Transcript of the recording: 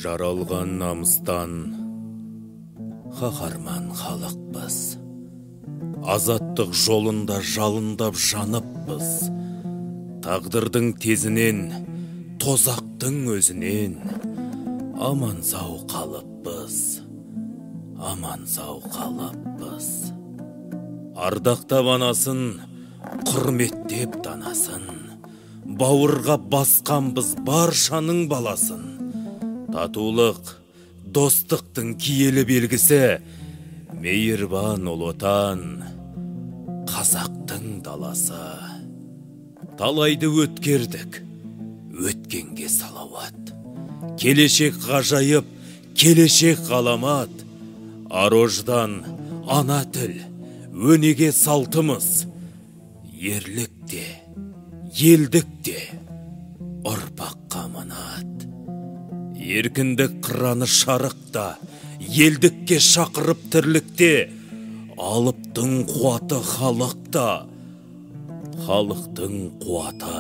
Жаралған намыстан қаһарман халықпыз. Азаттық жолында жалындап жаныппыз. Тағдырдың тезінен, тозақтың өзінен аман сау қалыппыз. Аман сау қалыппыз. Ардақтап анасын, құрметтеп данасын, бауырға басқанбыз баршаның баласын. Татулық, достықтың киелі белгісі, мейірбан ұлы отан, қазақтың даласы. Талайды өткердік, өткенге салауат. Келешек ғажайып, келешек ғаламат. Арождан ана тіл, өнеге салтымыз. Ерлік те, елдік те, ұрпаққа аманат. Еркіндік қыраны шарықта, елдікке шақырып тірлікте. Алыптың қуаты халықта, халықтың қуаты